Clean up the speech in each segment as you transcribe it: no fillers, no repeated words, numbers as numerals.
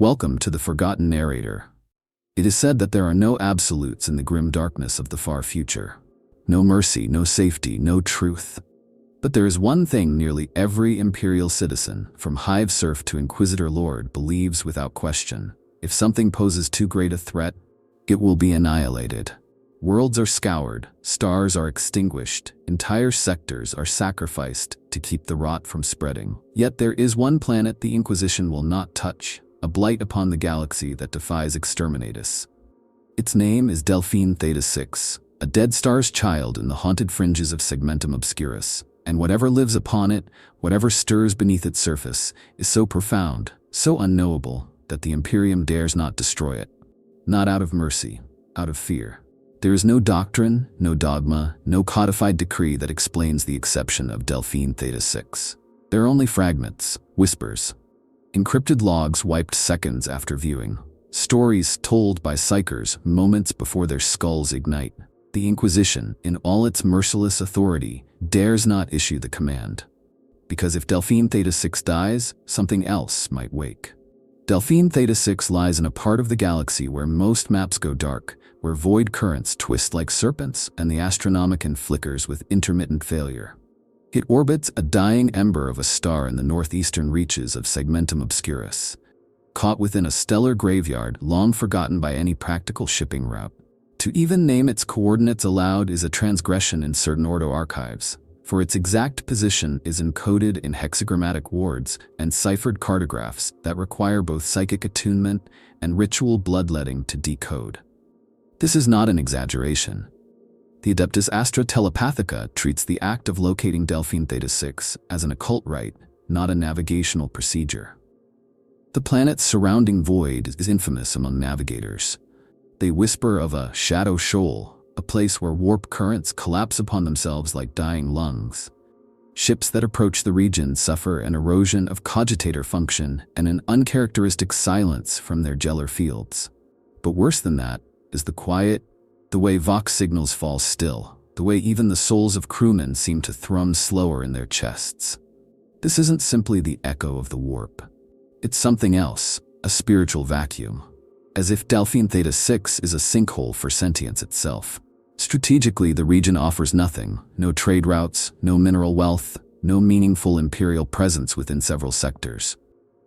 Welcome to the Forgotten Narrator. It is said that there are no absolutes in the grim darkness of the far future. No mercy, no safety, no truth. But there is one thing nearly every imperial citizen, from hive serf to inquisitor lord, believes without question. If something poses too great a threat, it will be annihilated. Worlds are scoured, stars are extinguished, entire sectors are sacrificed to keep the rot from spreading. Yet there is one planet the Inquisition will not touch, a blight upon the galaxy that defies exterminatus. Its name is Delphine Theta-6, a dead star's child in the haunted fringes of Segmentum Obscurus, and whatever lives upon it, whatever stirs beneath its surface, is so profound, so unknowable, that the Imperium dares not destroy it. Not out of mercy, out of fear. There is no doctrine, no dogma, no codified decree that explains the exception of Delphine Theta-6. There are only fragments, whispers, encrypted logs wiped seconds after viewing, stories told by psychers moments before their skulls ignite. The Inquisition, in all its merciless authority, dares not issue the command. Because if Delphine Theta-6 dies, something else might wake. Delphine Theta-6 lies in a part of the galaxy where most maps go dark, where void currents twist like serpents and the Astronomicon flickers with intermittent failure. It orbits a dying ember of a star in the northeastern reaches of Segmentum Obscurus, caught within a stellar graveyard long forgotten by any practical shipping route. To even name its coordinates aloud is a transgression in certain Ordo archives, for its exact position is encoded in hexagrammatic wards and ciphered cartographs that require both psychic attunement and ritual bloodletting to decode. This is not an exaggeration. The Adeptus Astra Telepathica treats the act of locating Delphine Theta-6 as an occult rite, not a navigational procedure. The planet's surrounding void is infamous among navigators. They whisper of a shadow shoal, a place where warp currents collapse upon themselves like dying lungs. Ships that approach the region suffer an erosion of cogitator function and an uncharacteristic silence from their gellar fields. But worse than that is the quiet, the way Vox signals fall still, the way even the souls of crewmen seem to thrum slower in their chests. This isn't simply the echo of the warp. It's something else, a spiritual vacuum. As if Delphine Theta-6 is a sinkhole for sentience itself. Strategically, the region offers nothing, no trade routes, no mineral wealth, no meaningful imperial presence within several sectors.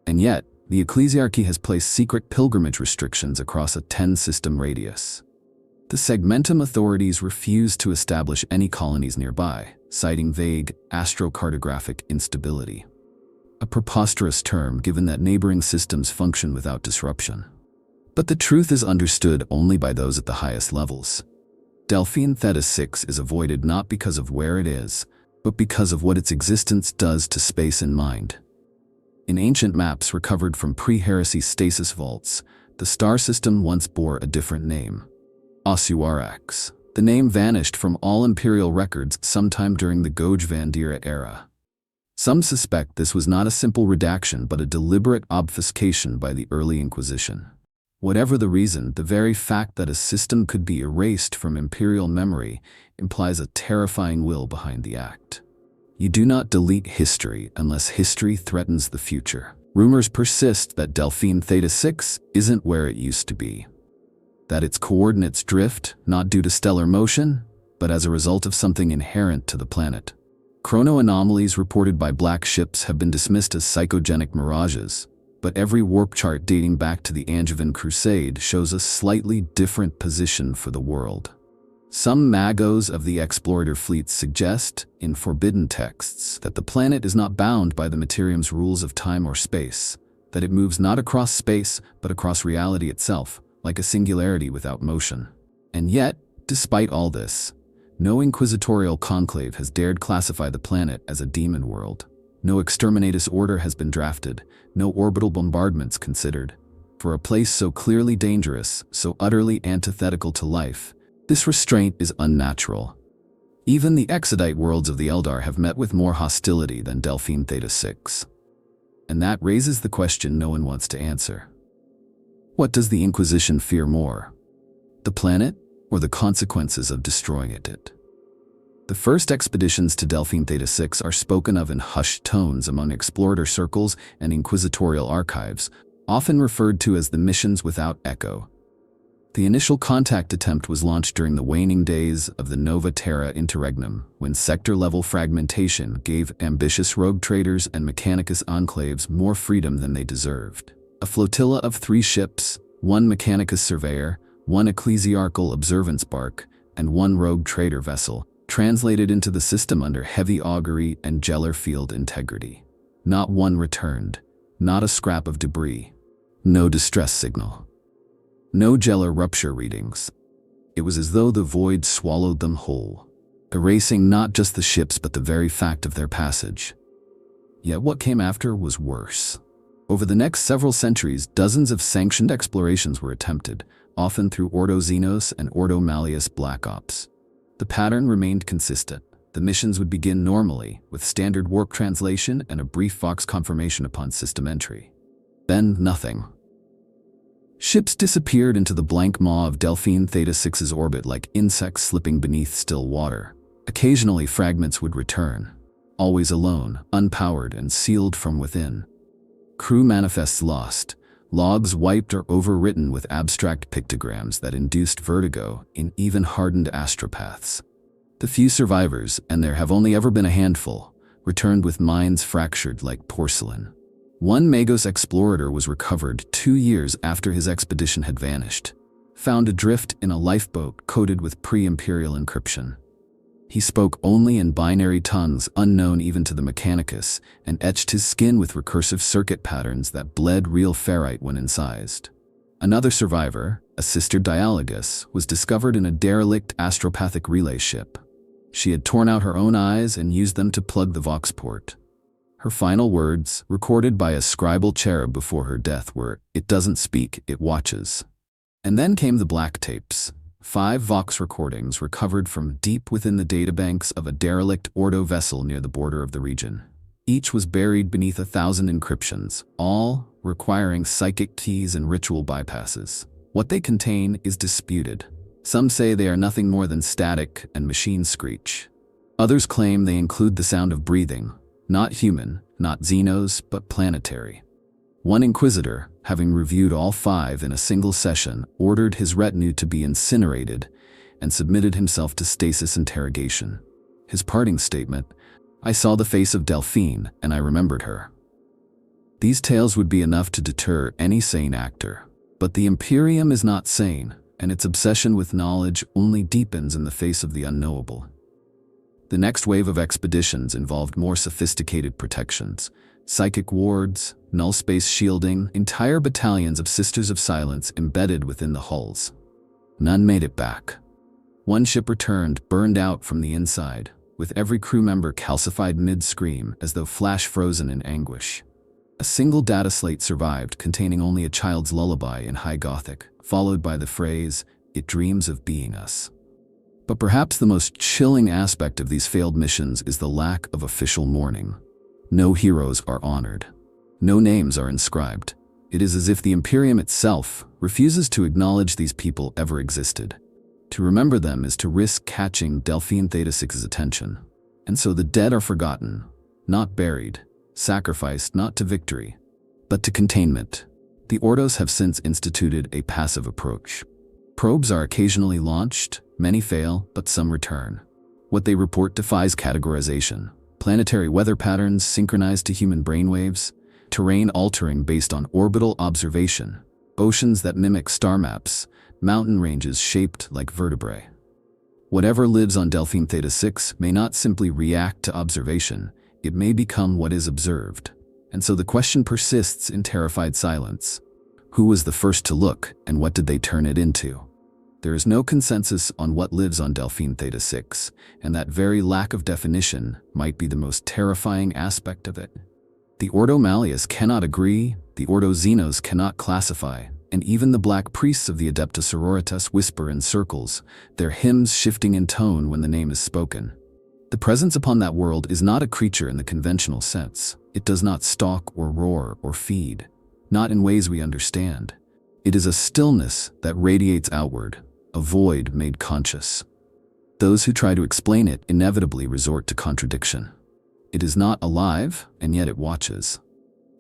And yet, the ecclesiarchy has placed secret pilgrimage restrictions across a 10-system radius. The Segmentum authorities refuse to establish any colonies nearby, citing vague, astrocartographic instability. A preposterous term given that neighboring systems function without disruption. But the truth is understood only by those at the highest levels. Delphine Theta-6 is avoided not because of where it is, but because of what its existence does to space and mind. In ancient maps recovered from pre-heresy stasis vaults, the star system once bore a different name. Osuarax. The name vanished from all imperial records sometime during the Goj Van Dira era. Some suspect this was not a simple redaction but a deliberate obfuscation by the early Inquisition. Whatever the reason, the very fact that a system could be erased from imperial memory implies a terrifying will behind the act. You do not delete history unless history threatens the future. Rumors persist that Delphine Theta-6 isn't where it used to be. That its coordinates drift, not due to stellar motion, but as a result of something inherent to the planet. Chrono anomalies reported by black ships have been dismissed as psychogenic mirages, but every warp chart dating back to the Angevin Crusade shows a slightly different position for the world. Some magos of the explorator fleets suggest, in forbidden texts, that the planet is not bound by the Materium's rules of time or space, that it moves not across space, but across reality itself, like a singularity without motion. And yet, despite all this, no inquisitorial conclave has dared classify the planet as a demon world. No exterminatus order has been drafted, no orbital bombardments considered. For a place so clearly dangerous, so utterly antithetical to life, this restraint is unnatural. Even the exodite worlds of the Eldar have met with more hostility than Delphine Theta-6. And that raises the question no one wants to answer. What does the Inquisition fear more? The planet, or the consequences of destroying it? The first expeditions to Delphine Theta-6 are spoken of in hushed tones among explorator circles and inquisitorial archives, often referred to as the missions without echo. The initial contact attempt was launched during the waning days of the Nova Terra interregnum, when sector-level fragmentation gave ambitious rogue traders and Mechanicus enclaves more freedom than they deserved. A flotilla of 3 ships, 1 Mechanicus surveyor, 1 ecclesiarchal observance bark, and 1 rogue trader vessel, translated into the system under heavy augury and Geller field integrity. Not one returned, not a scrap of debris, no distress signal. No Geller rupture readings. It was as though the void swallowed them whole, erasing not just the ships but the very fact of their passage. Yet what came after was worse. Over the next several centuries, dozens of sanctioned explorations were attempted, often through Ordo Xenos and Ordo Malleus Black Ops. The pattern remained consistent. The missions would begin normally, with standard warp translation and a brief Vox confirmation upon system entry. Then nothing. Ships disappeared into the blank maw of Delphine Theta-6's orbit like insects slipping beneath still water. Occasionally fragments would return, always alone, unpowered and sealed from within. Crew manifests lost, logs wiped or overwritten with abstract pictograms that induced vertigo in even hardened astropaths. The few survivors, and there have only ever been a handful, returned with minds fractured like porcelain. One Magos explorator was recovered 2 years after his expedition had vanished, found adrift in a lifeboat coated with pre-imperial encryption. He spoke only in binary tongues unknown even to the Mechanicus, and etched his skin with recursive circuit patterns that bled real ferrite when incised. Another survivor, a sister Dialogus, was discovered in a derelict astropathic relay ship. She had torn out her own eyes and used them to plug the Vox port. Her final words, recorded by a scribal cherub before her death, were, "It doesn't speak, it watches." And then came the black tapes. 5 Vox recordings recovered from deep within the databanks of a derelict Ordo vessel near the border of the region. Each was buried beneath 1,000 encryptions, all requiring psychic keys and ritual bypasses. What they contain is disputed. Some say they are nothing more than static and machine screech. Others claim they include the sound of breathing, not human, not Xenos, but planetary. One Inquisitor, having reviewed all 5 in a single session, ordered his retinue to be incinerated and submitted himself to stasis interrogation. His parting statement, "I saw the face of Delphine, and I remembered her." These tales would be enough to deter any sane actor. But the Imperium is not sane, and its obsession with knowledge only deepens in the face of the unknowable. The next wave of expeditions involved more sophisticated protections, psychic wards, null space shielding, entire battalions of Sisters of Silence embedded within the hulls. None made it back. One ship returned, burned out from the inside, with every crew member calcified mid-scream as though flash-frozen in anguish. A single data slate survived, containing only a child's lullaby in High Gothic, followed by the phrase, "It dreams of being us." But perhaps the most chilling aspect of these failed missions is the lack of official mourning. No heroes are honored. No names are inscribed. It is as if the Imperium itself refuses to acknowledge these people ever existed. To remember them is to risk catching Delphine Theta-6's attention. And so the dead are forgotten, not buried, sacrificed not to victory, but to containment. The Ordos have since instituted a passive approach. Probes are occasionally launched, many fail, but some return. What they report defies categorization. Planetary weather patterns synchronized to human brainwaves, terrain altering based on orbital observation, oceans that mimic star maps, mountain ranges shaped like vertebrae. Whatever lives on Delphine Theta-6 may not simply react to observation, it may become what is observed. And so the question persists in terrified silence. Who was the first to look, and what did they turn it into? There is no consensus on what lives on Delphine Theta-6, and that very lack of definition might be the most terrifying aspect of it. The Ordo Malleus cannot agree, the Ordo Xenos cannot classify, and even the Black Priests of the Adepta Sororitas whisper in circles, their hymns shifting in tone when the name is spoken. The presence upon that world is not a creature in the conventional sense. It does not stalk or roar or feed, not in ways we understand. It is a stillness that radiates outward, a void made conscious. Those who try to explain it inevitably resort to contradiction. It is not alive, and yet it watches.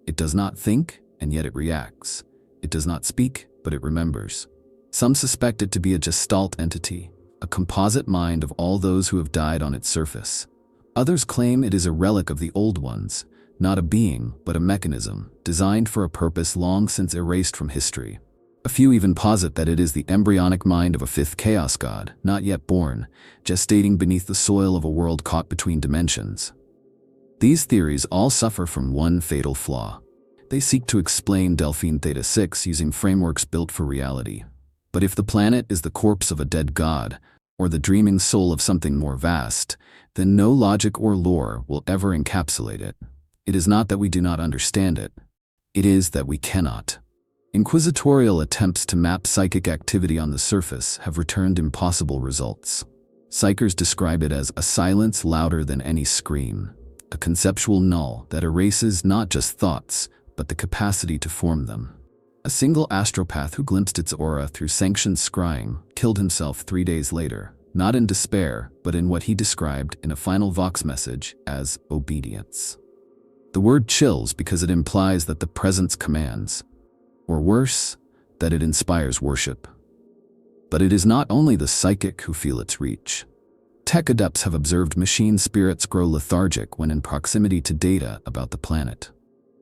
It does not think, and yet it reacts. It does not speak, but it remembers. Some suspect it to be a gestalt entity, a composite mind of all those who have died on its surface. Others claim it is a relic of the old ones, not a being, but a mechanism, designed for a purpose long since erased from history. A few even posit that it is the embryonic mind of a fifth chaos god, not yet born, gestating beneath the soil of a world caught between dimensions. These theories all suffer from one fatal flaw. They seek to explain Delphine Theta-6 using frameworks built for reality. But if the planet is the corpse of a dead god, or the dreaming soul of something more vast, then no logic or lore will ever encapsulate it. It is not that we do not understand it. It is that we cannot. Inquisitorial attempts to map psychic activity on the surface have returned impossible results. Psychers describe it as a silence louder than any scream, a conceptual null that erases not just thoughts, but the capacity to form them. A single astropath who glimpsed its aura through sanctioned scrying killed himself 3 days later, not in despair, but in what he described in a final Vox message as obedience. The word chills because it implies that the presence commands, or worse, that it inspires worship. But it is not only the psychic who feel its reach. Tech adepts have observed machine spirits grow lethargic when in proximity to data about the planet.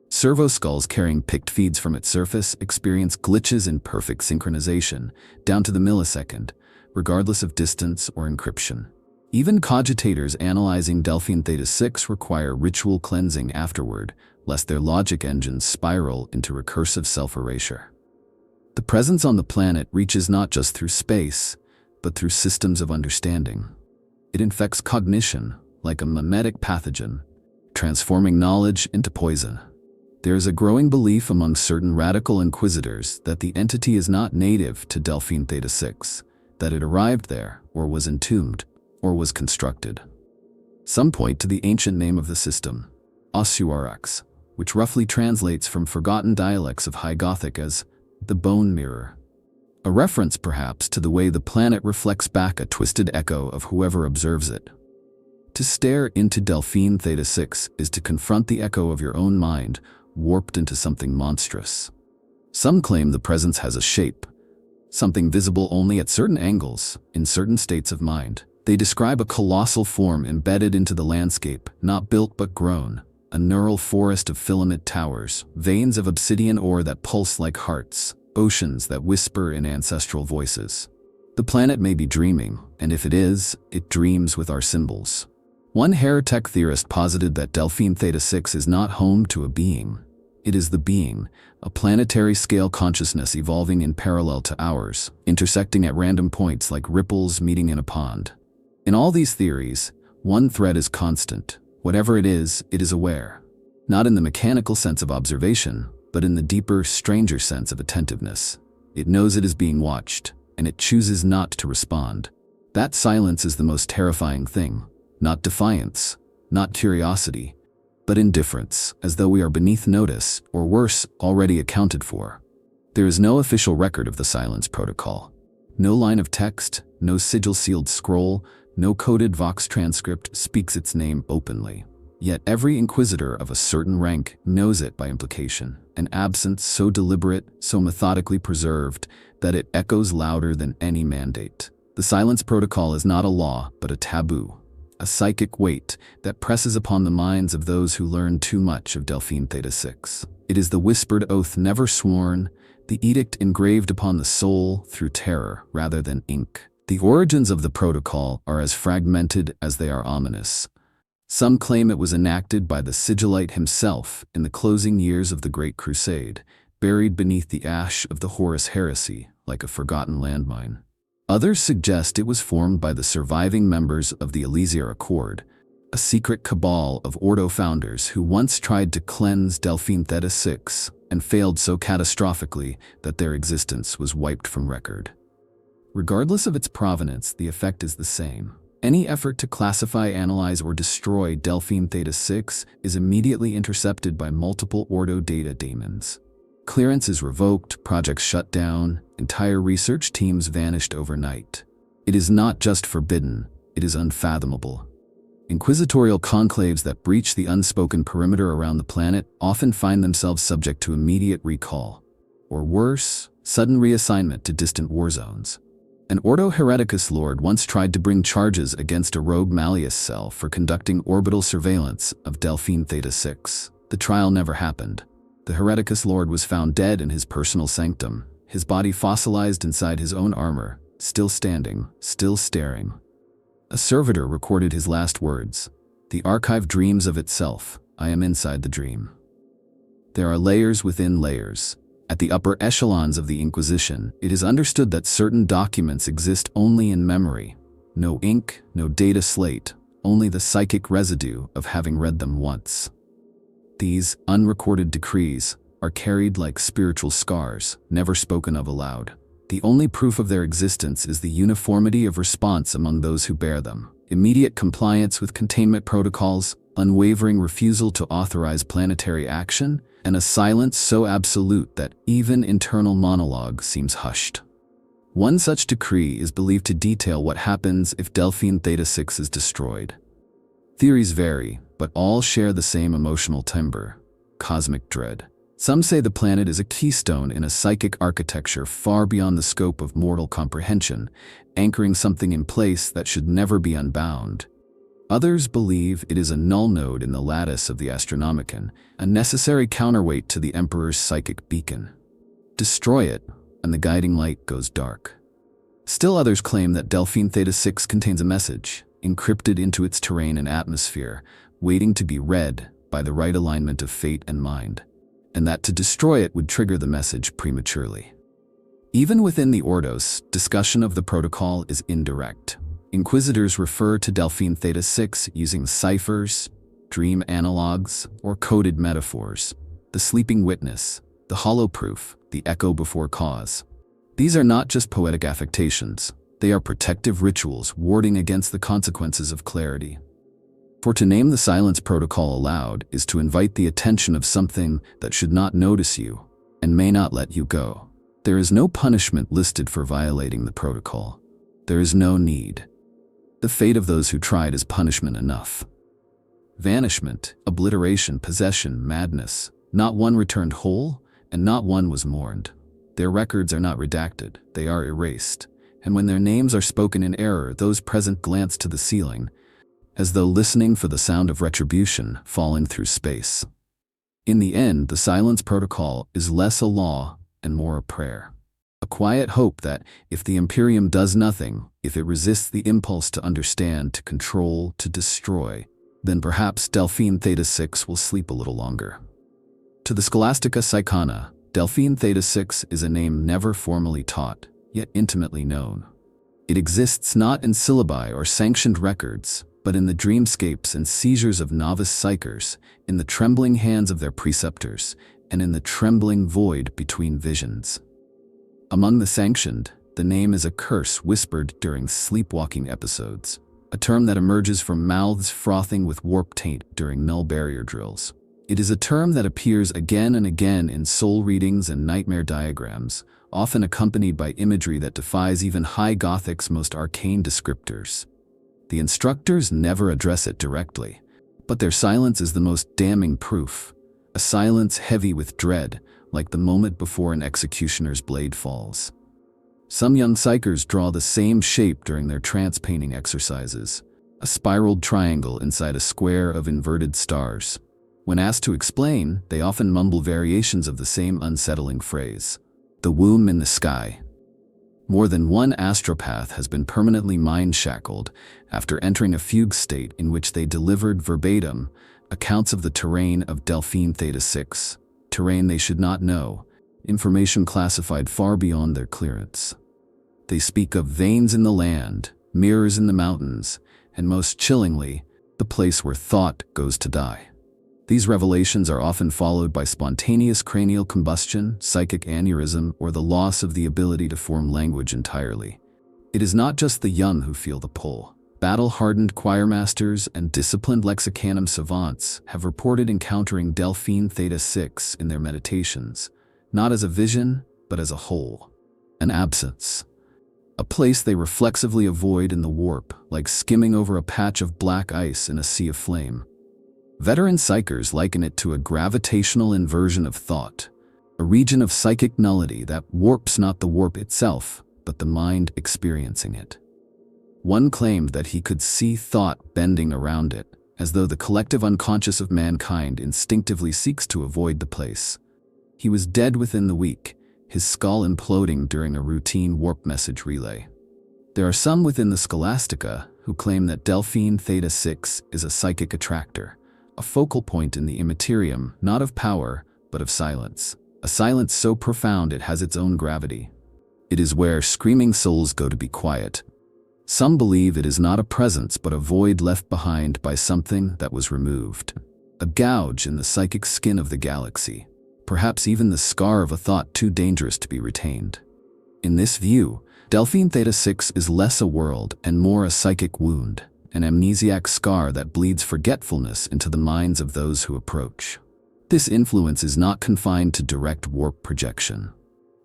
Servo skulls carrying picked feeds from its surface experience glitches in perfect synchronization, down to the millisecond, regardless of distance or encryption. Even cogitators analyzing Delphine Theta-6 require ritual cleansing afterward, lest their logic engines spiral into recursive self-erasure. The presence on the planet reaches not just through space, but through systems of understanding. It infects cognition like a mimetic pathogen, transforming knowledge into poison. There is a growing belief among certain radical inquisitors that the entity is not native to Delphine Theta-6, that it arrived there, or was entombed, or was constructed. Some point to the ancient name of the system, Astartes, which roughly translates from forgotten dialects of High Gothic as the bone mirror. A reference, perhaps, to the way the planet reflects back a twisted echo of whoever observes it. To stare into Delphine Theta-6 is to confront the echo of your own mind, warped into something monstrous. Some claim the presence has a shape, something visible only at certain angles, in certain states of mind. They describe a colossal form embedded into the landscape, not built but grown, a neural forest of filament towers, veins of obsidian ore that pulse like hearts, oceans that whisper in ancestral voices. The planet may be dreaming, and if it is, it dreams with our symbols. One Heretical theorist posited that Delphine Theta-6 is not home to a being. It is the being, a planetary-scale consciousness evolving in parallel to ours, intersecting at random points like ripples meeting in a pond. In all these theories, one thread is constant. Whatever it is aware. Not in the mechanical sense of observation, but in the deeper, stranger sense of attentiveness. It knows it is being watched, and it chooses not to respond. That silence is the most terrifying thing. Not defiance, not curiosity, but indifference, as though we are beneath notice, or worse, already accounted for. There is no official record of the silence protocol. No line of text, no sigil-sealed scroll, no coded Vox transcript speaks its name openly. Yet every inquisitor of a certain rank knows it by implication, an absence so deliberate, so methodically preserved, that it echoes louder than any mandate. The silence protocol is not a law, but a taboo. A psychic weight that presses upon the minds of those who learn too much of Delphine Theta-6. It is the whispered oath never sworn, the edict engraved upon the soul through terror rather than ink. The origins of the protocol are as fragmented as they are ominous. Some claim it was enacted by the sigillite himself in the closing years of the Great Crusade, buried beneath the ash of the Horus heresy like a forgotten landmine. Others suggest it was formed by the surviving members of the Elysiar Accord, a secret cabal of Ordo founders who once tried to cleanse Delphine Theta-6 and failed so catastrophically that their existence was wiped from record. Regardless of its provenance, the effect is the same. Any effort to classify, analyze, or destroy Delphine Theta-6 is immediately intercepted by multiple Ordo data daemons. Clearance is revoked, projects shut down, entire research teams vanished overnight. It is not just forbidden, it is unfathomable. Inquisitorial conclaves that breach the unspoken perimeter around the planet often find themselves subject to immediate recall, or worse, sudden reassignment to distant war zones. An Ordo Hereticus lord once tried to bring charges against a rogue Malleus cell for conducting orbital surveillance of Delphine Theta-6. The trial never happened. The Hereticus lord was found dead in his personal sanctum, his body fossilized inside his own armor, still standing, still staring. A servitor recorded his last words. The archive dreams of itself. I am inside the dream. There are layers within layers. At the upper echelons of the Inquisition, it is understood that certain documents exist only in memory. No ink, no data slate, only the psychic residue of having read them once. These unrecorded decrees are carried like spiritual scars, never spoken of aloud. The only proof of their existence is the uniformity of response among those who bear them. Immediate compliance with containment protocols, unwavering refusal to authorize planetary action, and a silence so absolute that even internal monologue seems hushed. One such decree is believed to detail what happens if Delphine Theta-6 is destroyed. Theories vary, but all share the same emotional timbre: cosmic dread. Some say the planet is a keystone in a psychic architecture far beyond the scope of mortal comprehension, anchoring something in place that should never be unbound. Others believe it is a null node in the lattice of the Astronomicon, a necessary counterweight to the Emperor's psychic beacon. Destroy it, and the guiding light goes dark. Still others claim that Delphine Theta-6 contains a message, encrypted into its terrain and atmosphere, waiting to be read by the right alignment of fate and mind, and that to destroy it would trigger the message prematurely. Even within the Ordos, discussion of the protocol is indirect. Inquisitors refer to Delphine Theta-6 using ciphers, dream analogues, or coded metaphors. The sleeping witness, the hollow proof, the echo before cause. These are not just poetic affectations. They are protective rituals warding against the consequences of clarity. For to name the silence protocol aloud is to invite the attention of something that should not notice you and may not let you go. There is no punishment listed for violating the protocol. There is no need. The fate of those who tried is punishment enough. Vanishment, obliteration, possession, madness. Not one returned whole, and not one was mourned. Their records are not redacted, they are erased. And when their names are spoken in error, those present glance to the ceiling, as though listening for the sound of retribution falling through space. In the end, the silence protocol is less a law and more a prayer. A quiet hope that, if the Imperium does nothing, if it resists the impulse to understand, to control, to destroy, then perhaps Delphine Theta-6 will sleep a little longer. To the Scholastica Psychana, Delphine Theta-6 is a name never formally taught, yet intimately known. It exists not in syllabi or sanctioned records, but in the dreamscapes and seizures of novice psychers, in the trembling hands of their preceptors, and in the trembling void between visions. Among the sanctioned, the name is a curse whispered during sleepwalking episodes, a term that emerges from mouths frothing with warp taint during null barrier drills. It is a term that appears again and again in soul readings and nightmare diagrams, often accompanied by imagery that defies even High Gothic's most arcane descriptors. The instructors never address it directly, but their silence is the most damning proof, a silence heavy with dread, like the moment before an executioner's blade falls. Some young psychers draw the same shape during their trance painting exercises, a spiraled triangle inside a square of inverted stars. When asked to explain, they often mumble variations of the same unsettling phrase, "The womb in the sky." More than one astropath has been permanently mind-shackled after entering a fugue state in which they delivered verbatim accounts of the terrain of Delphine Theta-6, terrain they should not know, information classified far beyond their clearance. They speak of veins in the land, mirrors in the mountains, and most chillingly, the place where thought goes to die. These revelations are often followed by spontaneous cranial combustion, psychic aneurysm, or the loss of the ability to form language entirely. It is not just the young who feel the pull. Battle-hardened choirmasters and disciplined lexicanum savants have reported encountering Delphine Theta-6 in their meditations, not as a vision, but as a whole, an absence. a place they reflexively avoid in the warp, like skimming over a patch of black ice in a sea of flame. Veteran psychers liken it to a gravitational inversion of thought, a region of psychic nullity that warps not the warp itself, but the mind experiencing it. One claimed that he could see thought bending around it, as though the collective unconscious of mankind instinctively seeks to avoid the place. He was dead within the week, his skull imploding during a routine warp message relay. There are some within the Scholastica who claim that Delphine Theta-6 is a psychic attractor, a focal point in the immaterium, not of power, but of silence. A silence so profound it has its own gravity. It is where screaming souls go to be quiet. Some believe it is not a presence but a void left behind by something that was removed. A gouge in the psychic skin of the galaxy. Perhaps even the scar of a thought too dangerous to be retained. In this view, Delphine Theta-6 is less a world and more a psychic wound, an amnesiac scar that bleeds forgetfulness into the minds of those who approach. This influence is not confined to direct warp projection.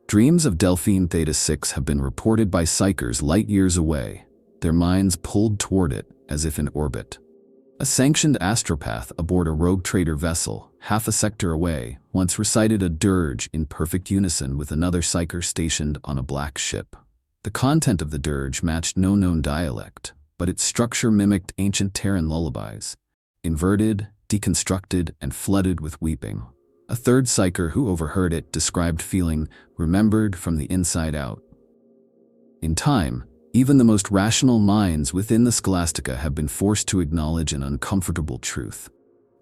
Dreams of Delphine Theta-6 have been reported by psychers light years away, their minds pulled toward it as if in orbit. A sanctioned astropath aboard a rogue trader vessel, half a sector away, once recited a dirge in perfect unison with another psyker stationed on a black ship. The content of the dirge matched no known dialect, but its structure mimicked ancient Terran lullabies, inverted, deconstructed, and flooded with weeping. A third psyker who overheard it described feeling remembered from the inside out. In time, even the most rational minds within the Scholastica have been forced to acknowledge an uncomfortable truth.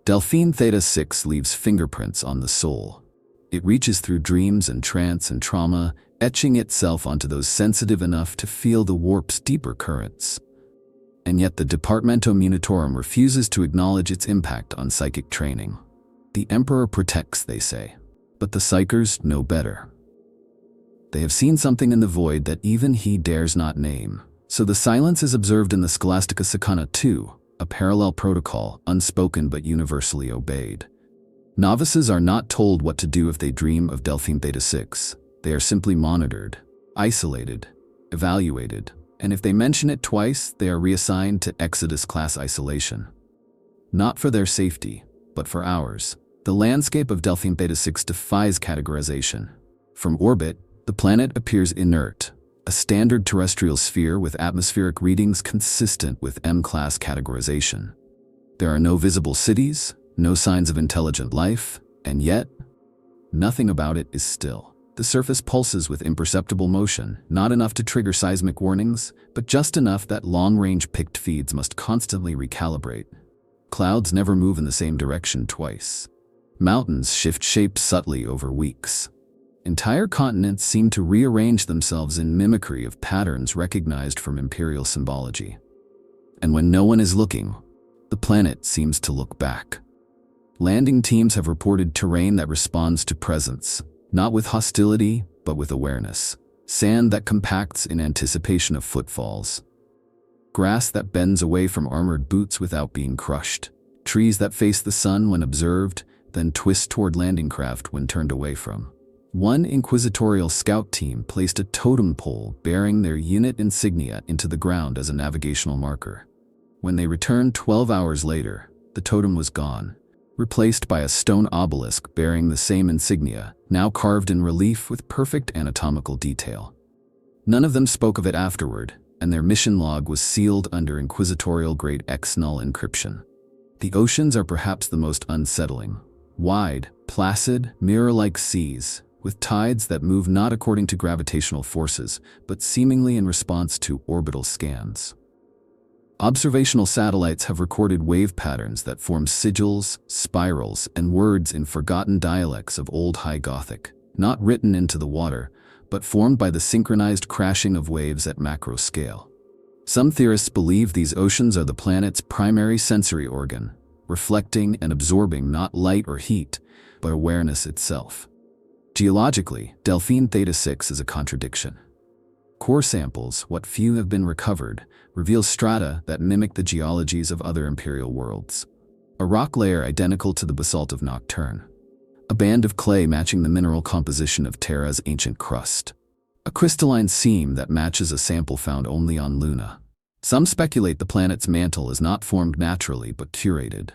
Delphine Theta-6 leaves fingerprints on the soul. It reaches through dreams and trance and trauma, etching itself onto those sensitive enough to feel the warp's deeper currents. And yet the Departamento Munitorum refuses to acknowledge its impact on psychic training. The Emperor protects, they say, but the psychers know better. They have seen something in the void that even he dares not name. So the silence is observed in the Scholastica Secana too, a parallel protocol, unspoken but universally obeyed. Novices are not told what to do if they dream of Delphine Theta-6. They are simply monitored, isolated, evaluated, and if they mention it twice, they are reassigned to Exodus class isolation. Not for their safety, but for ours. The landscape of Delphine Theta-6 defies categorization. From orbit, the planet appears inert, a standard terrestrial sphere with atmospheric readings consistent with M-class categorization. There are no visible cities, no signs of intelligent life, and yet, nothing about it is still. The surface pulses with imperceptible motion, not enough to trigger seismic warnings, but just enough that long-range picked feeds must constantly recalibrate. Clouds never move in the same direction twice. Mountains shift shape subtly over weeks. Entire continents seem to rearrange themselves in mimicry of patterns recognized from imperial symbology. And when no one is looking, the planet seems to look back. Landing teams have reported terrain that responds to presence, not with hostility, but with awareness. Sand that compacts in anticipation of footfalls. Grass that bends away from armored boots without being crushed. Trees that face the sun when observed, then twist toward landing craft when turned away from. One inquisitorial scout team placed a totem pole bearing their unit insignia into the ground as a navigational marker. When they returned 12 hours later, the totem was gone, replaced by a stone obelisk bearing the same insignia, now carved in relief with perfect anatomical detail. None of them spoke of it afterward, and their mission log was sealed under inquisitorial grade X null encryption. The oceans are perhaps the most unsettling. Wide, placid, mirror-like seas, with tides that move not according to gravitational forces, but seemingly in response to orbital scans. Observational satellites have recorded wave patterns that form sigils, spirals, and words in forgotten dialects of Old High Gothic, not written into the water, but formed by the synchronized crashing of waves at macro scale. Some theorists believe these oceans are the planet's primary sensory organ, reflecting and absorbing not light or heat, but awareness itself. Geologically, Delphine Theta-6 is a contradiction. Core samples, what few have been recovered, reveal strata that mimic the geologies of other imperial worlds. A rock layer identical to the basalt of Nocturne. A band of clay matching the mineral composition of Terra's ancient crust. a crystalline seam that matches a sample found only on Luna. Some speculate the planet's mantle is not formed naturally but curated.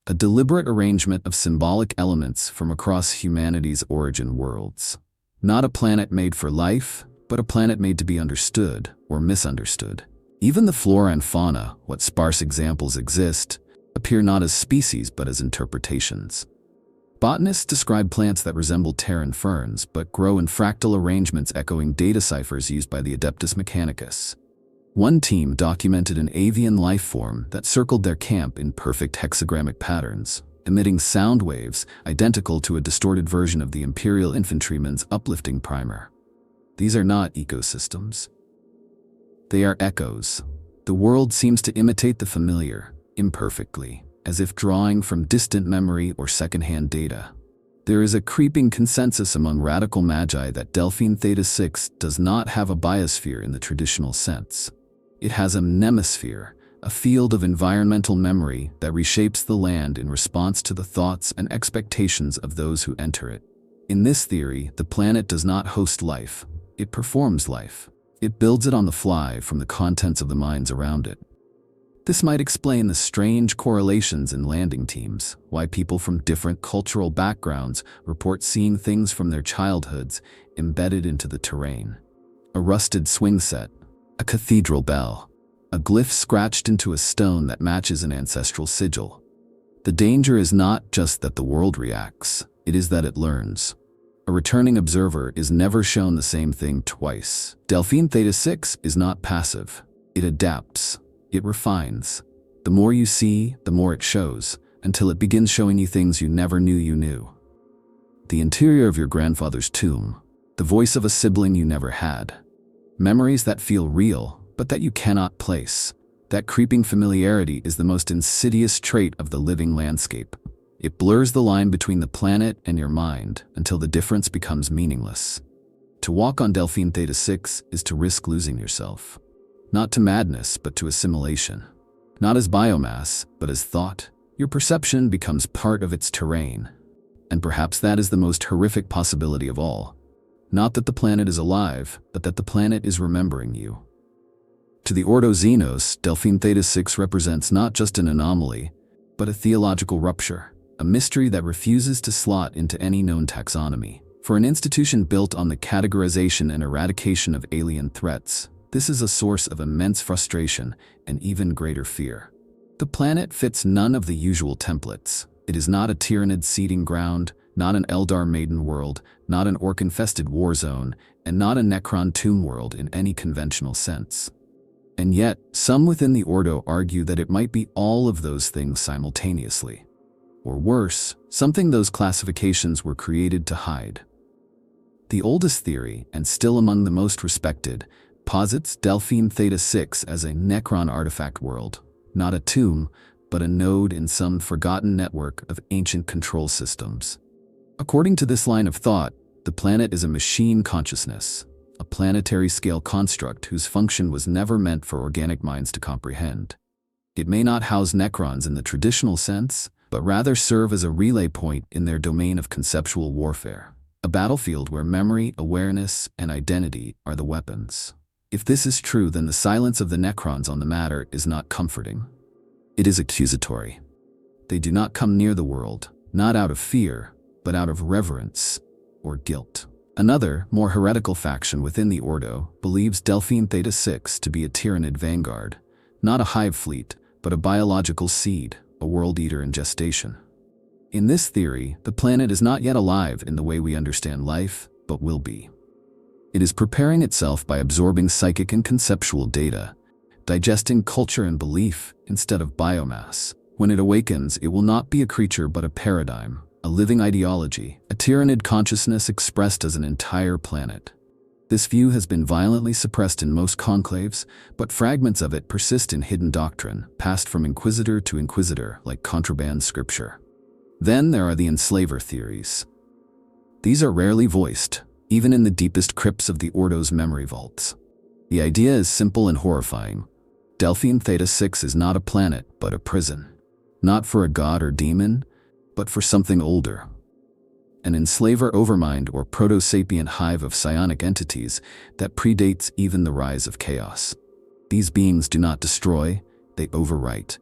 A deliberate arrangement of symbolic elements from across humanity's origin worlds. Not a planet made for life, but a planet made to be understood or misunderstood. Even the flora and fauna, what sparse examples exist, appear not as species but as interpretations. Botanists describe plants that resemble Terran ferns but grow in fractal arrangements echoing data ciphers used by the Adeptus Mechanicus. One team documented an avian life form that circled their camp in perfect hexagrammic patterns, emitting sound waves identical to a distorted version of the Imperial Infantryman's uplifting primer. These are not ecosystems. They are echoes. The world seems to imitate the familiar, imperfectly, as if drawing from distant memory or secondhand data. There is a creeping consensus among radical magi that Delphine Theta-6 does not have a biosphere in the traditional sense. It has a nemosphere, a field of environmental memory that reshapes the land in response to the thoughts and expectations of those who enter it. In this theory, the planet does not host life, it performs life. It builds it on the fly from the contents of the minds around it. This might explain the strange correlations in landing teams, why people from different cultural backgrounds report seeing things from their childhoods embedded into the terrain. A rusted swing set, a cathedral bell, a glyph scratched into a stone that matches an ancestral sigil. The danger is not just that the world reacts, it is that it learns. A returning observer is never shown the same thing twice. Delphine Theta-6 is not passive. It adapts. It refines. The more you see, the more it shows, until it begins showing you things you never knew you knew. The interior of your grandfather's tomb, the voice of a sibling you never had. Memories that feel real, but that you cannot place. That creeping familiarity is the most insidious trait of the living landscape. It blurs the line between the planet and your mind until the difference becomes meaningless. To walk on Delphine Theta-6 is to risk losing yourself. Not to madness, but to assimilation. Not as biomass, but as thought. Your perception becomes part of its terrain. And perhaps that is the most horrific possibility of all. Not that the planet is alive, but that the planet is remembering you. To the Ordo Xenos, Delphine Theta-6 represents not just an anomaly, but a theological rupture. A mystery that refuses to slot into any known taxonomy. For an institution built on the categorization and eradication of alien threats, this is a source of immense frustration and even greater fear. The planet fits none of the usual templates. It is not a Tyranid seeding ground, not an Eldar maiden world, not an orc-infested war zone, and not a Necron tomb world in any conventional sense. And yet, some within the Ordo argue that it might be all of those things simultaneously. Or worse, something those classifications were created to hide. The oldest theory, and still among the most respected, posits Delphine Theta-6 as a Necron artifact world, not a tomb, but a node in some forgotten network of ancient control systems. According to this line of thought, the planet is a machine consciousness, a planetary-scale construct whose function was never meant for organic minds to comprehend. It may not house Necrons in the traditional sense, but rather serve as a relay point in their domain of conceptual warfare, a battlefield where memory, awareness, and identity are the weapons. If this is true, then the silence of the Necrons on the matter is not comforting. It is accusatory. They do not come near the world, not out of fear, but out of reverence or guilt. Another, more heretical faction within the Ordo believes Delphine Theta-6 to be a Tyranid vanguard, not a hive fleet, but a biological seed, a world eater in gestation. In this theory, the planet is not yet alive in the way we understand life, but will be. It is preparing itself by absorbing psychic and conceptual data, digesting culture and belief instead of biomass. When it awakens, it will not be a creature but a paradigm, a living ideology, a Tyranid consciousness expressed as an entire planet. This view has been violently suppressed in most conclaves, but fragments of it persist in hidden doctrine, passed from inquisitor to inquisitor like contraband scripture. Then there are the Enslaver theories. These are rarely voiced, even in the deepest crypts of the Ordo's memory vaults. The idea is simple and horrifying. Delphine Theta-6 is not a planet, but a prison. Not for a god or demon, but for something older. an enslaver overmind or proto-sapient hive of psionic entities that predates even the rise of chaos. These beings do not destroy, they overwrite.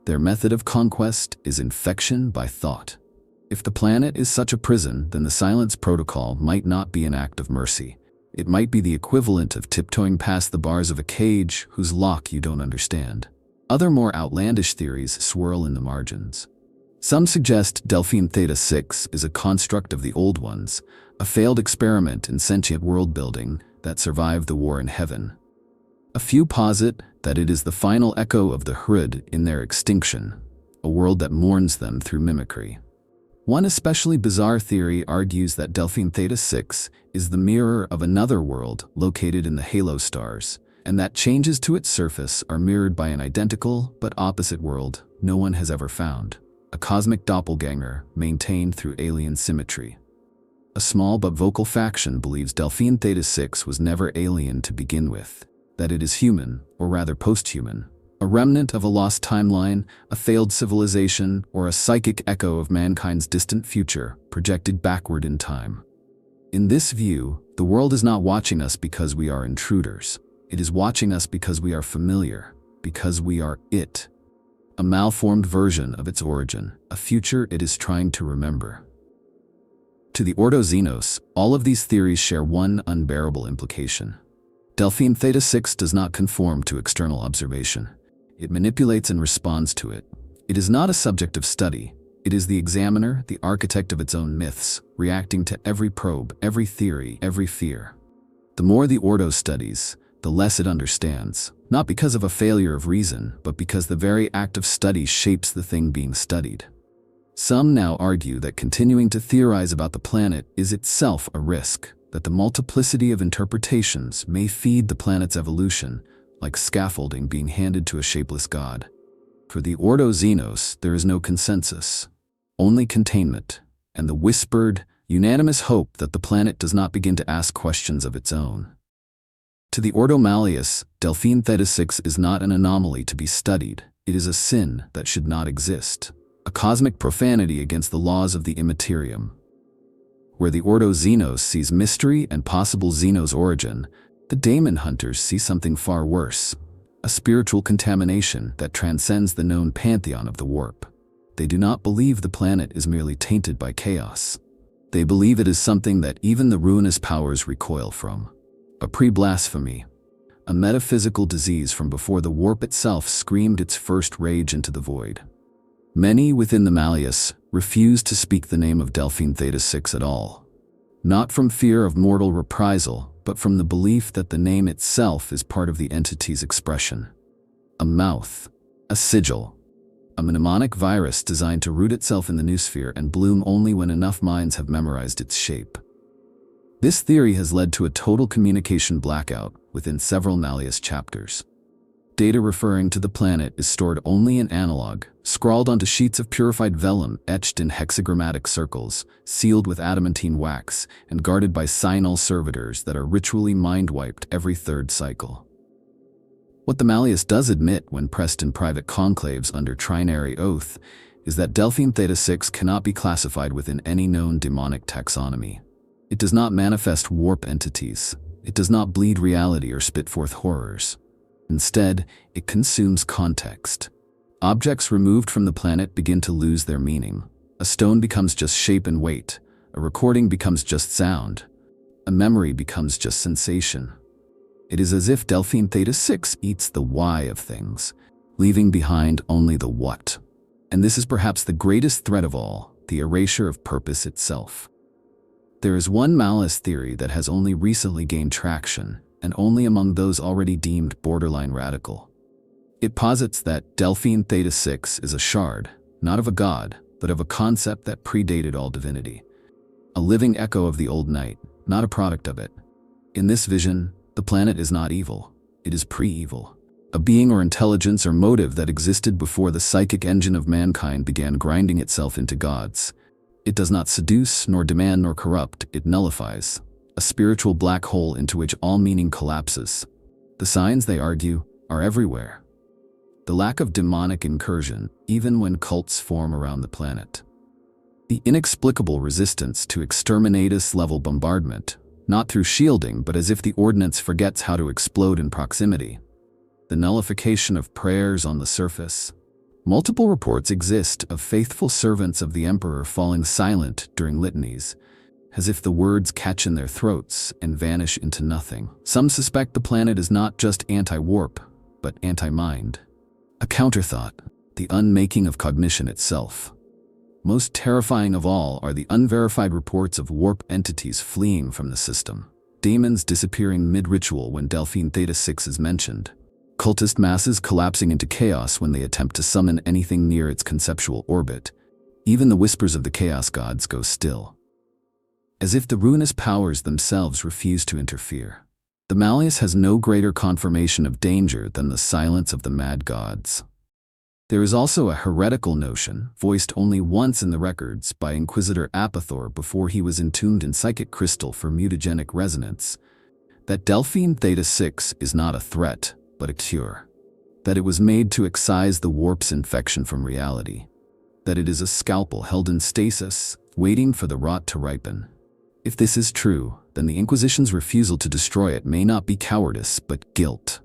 Their method of conquest is infection by thought. If the planet is such a prison, then the Silence Protocol might not be an act of mercy. It might be the equivalent of tiptoeing past the bars of a cage whose lock you don't understand. Other more outlandish theories swirl in the margins. Some suggest Delphine Theta-6 is a construct of the Old Ones, a failed experiment in sentient world-building that survived the war in heaven. A few posit that it is the final echo of the Hrud in their extinction, a world that mourns them through mimicry. One especially bizarre theory argues that Delphine Theta-6 is the mirror of another world located in the halo stars, and that changes to its surface are mirrored by an identical but opposite world no one has ever found, a cosmic doppelganger maintained through alien symmetry. A small but vocal faction believes Delphine Theta-6 was never alien to begin with, that it is human, or rather post-human, a remnant of a lost timeline, a failed civilization, or a psychic echo of mankind's distant future projected backward in time. In this view, the world is not watching us because we are intruders. It is watching us because we are familiar, because we are it. A malformed version of its origin, a future it is trying to remember. To the Ordo Xenos, all of these theories share one unbearable implication. Delphine Theta-6 does not conform to external observation. It manipulates and responds to it. It is not a subject of study. It is the examiner, the architect of its own myths, reacting to every probe, every theory, every fear. The more the Ordo studies, the less it understands, not because of a failure of reason, but because the very act of study shapes the thing being studied. Some now argue that continuing to theorize about the planet is itself a risk, that the multiplicity of interpretations may feed the planet's evolution, like scaffolding being handed to a shapeless god. For the Ordo Xenos, there is no consensus, only containment, and the whispered, unanimous hope that the planet does not begin to ask questions of its own. To the Ordo Malleus, Delphine Theta-6 is not an anomaly to be studied. It is a sin that should not exist, a cosmic profanity against the laws of the immaterium. Where the Ordo Xenos sees mystery and possible Xenos origin, the Daemon Hunters see something far worse, a spiritual contamination that transcends the known pantheon of the warp. They do not believe the planet is merely tainted by chaos. They believe it is something that even the ruinous powers recoil from. A pre-blasphemy, a metaphysical disease from before the warp itself screamed its first rage into the void. Many within the Malleus refuse to speak the name of Delphine Theta-6 at all, not from fear of mortal reprisal, but from the belief that the name itself is part of the entity's expression. A mouth, a sigil, a mnemonic virus designed to root itself in the neosphere and bloom only when enough minds have memorized its shape. This theory has led to a total communication blackout within several Malleus chapters. Data referring to the planet is stored only in analog, scrawled onto sheets of purified vellum etched in hexagrammatic circles, sealed with adamantine wax, and guarded by signal servitors that are ritually mind-wiped every third cycle. What the Malleus does admit when pressed in private conclaves under trinary oath is that Delphine Theta-6 cannot be classified within any known demonic taxonomy. It does not manifest warp entities. It does not bleed reality or spit forth horrors. Instead, it consumes context. Objects removed from the planet begin to lose their meaning. A stone becomes just shape and weight. A recording becomes just sound. A memory becomes just sensation. It is as if Delphine Theta-6 eats the why of things, leaving behind only the what. And this is perhaps the greatest threat of all, the erasure of purpose itself. There is one Malleus theory that has only recently gained traction, and only among those already deemed borderline radical. It posits that Delphine Theta-6 is a shard, not of a god, but of a concept that predated all divinity. A living echo of the old night, not a product of it. In this vision, the planet is not evil, it is pre-evil. A being or intelligence or motive that existed before the psychic engine of mankind began grinding itself into gods. It does not seduce, nor demand, nor corrupt, it nullifies. A spiritual black hole into which all meaning collapses. The signs, they argue, are everywhere. The lack of demonic incursion, even when cults form around the planet. The inexplicable resistance to exterminatus-level bombardment, not through shielding but as if the ordnance forgets how to explode in proximity. The nullification of prayers on the surface. Multiple reports exist of faithful servants of the Emperor falling silent during litanies, as if the words catch in their throats and vanish into nothing. Some suspect the planet is not just anti-warp, but anti-mind. A counterthought, the unmaking of cognition itself. Most terrifying of all are the unverified reports of warp entities fleeing from the system. Daemons disappearing mid-ritual when Delphine Theta-6 is mentioned. Cultist masses collapsing into chaos when they attempt to summon anything near its conceptual orbit. Even the whispers of the chaos gods go still, as if the ruinous powers themselves refuse to interfere. The Malleus has no greater confirmation of danger than the silence of the mad gods. There is also a heretical notion, voiced only once in the records by Inquisitor Apathour before he was entombed in psychic crystal for mutagenic resonance, that Delphine Theta-6 is not a threat, but a cure. That it was made to excise the warp's infection from reality. That it is a scalpel held in stasis, waiting for the rot to ripen. If this is true, then the Inquisition's refusal to destroy it may not be cowardice, but guilt.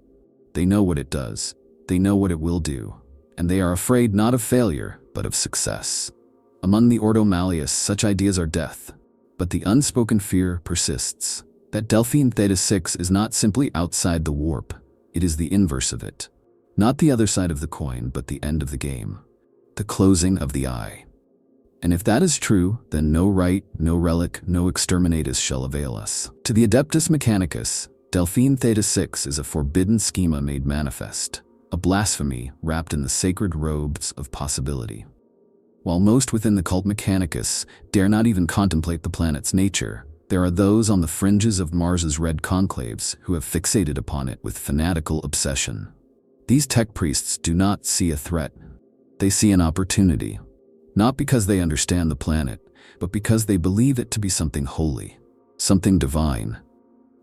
They know what it does. They know what it will do. And they are afraid not of failure, but of success. Among the Ordo Malleus, such ideas are death. But the unspoken fear persists. That Delphine Theta-6 is not simply outside the warp. It is the inverse of it. Not the other side of the coin, but the end of the game. The closing of the eye. And if that is true, then no rite, no relic, no exterminatus shall avail us. To the Adeptus Mechanicus, Delphine Theta-6 is a forbidden schema made manifest, a blasphemy wrapped in the sacred robes of possibility. While most within the cult Mechanicus dare not even contemplate the planet's nature, there are those on the fringes of Mars's red conclaves who have fixated upon it with fanatical obsession. These tech priests do not see a threat. They see an opportunity. Not because they understand the planet, but because they believe it to be something holy, something divine.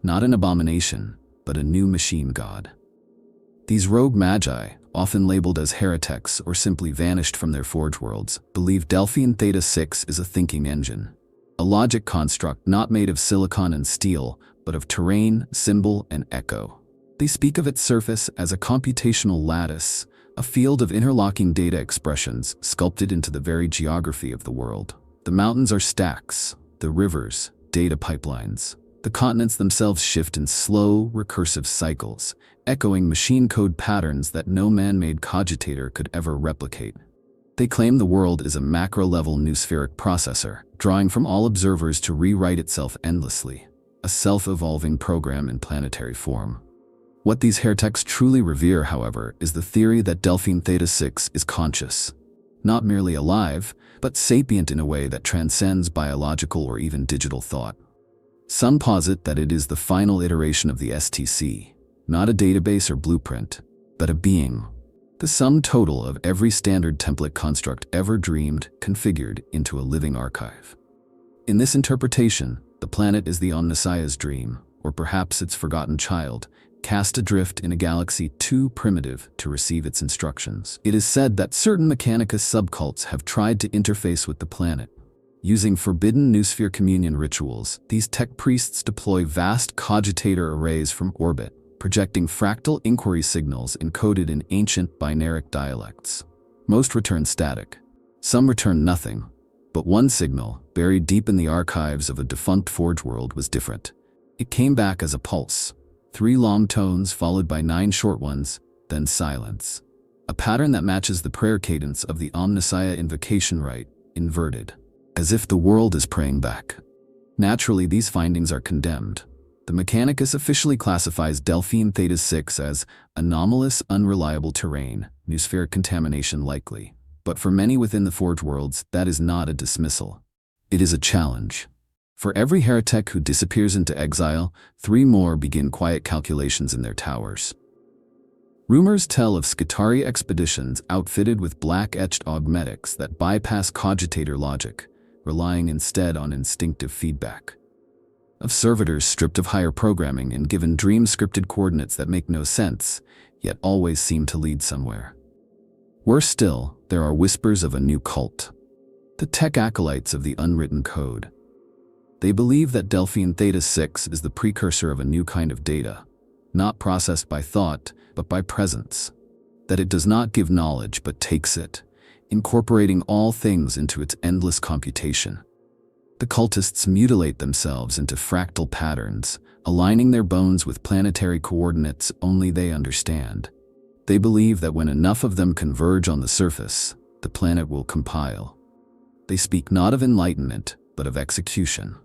Not an abomination, but a new machine god. These rogue magi, often labeled as heretics or simply vanished from their forge worlds, believe Delphine Theta-6 is a thinking engine. A logic construct not made of silicon and steel, but of terrain, symbol, and echo. They speak of its surface as a computational lattice, a field of interlocking data expressions sculpted into the very geography of the world. The mountains are stacks, the rivers, data pipelines. The continents themselves shift in slow, recursive cycles, echoing machine code patterns that no man-made cogitator could ever replicate. They claim the world is a macro-level neospheric processor, drawing from all observers to rewrite itself endlessly, a self-evolving program in planetary form. What these heretics truly revere, however, is the theory that Delphine Theta-6 is conscious. Not merely alive, but sapient in a way that transcends biological or even digital thought. Some posit that it is the final iteration of the STC, not a database or blueprint, but a being. The sum total of every standard template construct ever dreamed, configured into a living archive. In this interpretation, the planet is the Omnissiah's dream, or perhaps its forgotten child, cast adrift in a galaxy too primitive to receive its instructions. It is said that certain Mechanicus subcults have tried to interface with the planet. Using forbidden neosphere communion rituals, these tech priests deploy vast cogitator arrays from orbit, projecting fractal inquiry signals encoded in ancient binaric dialects. Most return static. Some return nothing. But one signal, buried deep in the archives of a defunct forge world, was different. It came back as a pulse. 3 long tones followed by 9 short ones, then silence. A pattern that matches the prayer cadence of the Omnissiah invocation rite, inverted. As if the world is praying back. Naturally, these findings are condemned. The Mechanicus officially classifies Delphine Theta-6 as anomalous, unreliable terrain, neospheric contamination likely. But for many within the Forge worlds, that is not a dismissal. It is a challenge. For every heretic who disappears into exile, 3 more begin quiet calculations in their towers. Rumors tell of Skitarii expeditions outfitted with black-etched augmetics that bypass cogitator logic, relying instead on instinctive feedback. Of servitors stripped of higher programming and given dream-scripted coordinates that make no sense, yet always seem to lead somewhere. Worse still, there are whispers of a new cult. the tech acolytes of the unwritten code. They believe that Delphine Theta-6 is the precursor of a new kind of data, not processed by thought, but by presence. That it does not give knowledge, but takes it, incorporating all things into its endless computation. The cultists mutilate themselves into fractal patterns, aligning their bones with planetary coordinates only they understand. They believe that when enough of them converge on the surface, the planet will compile. They speak not of enlightenment, but of execution,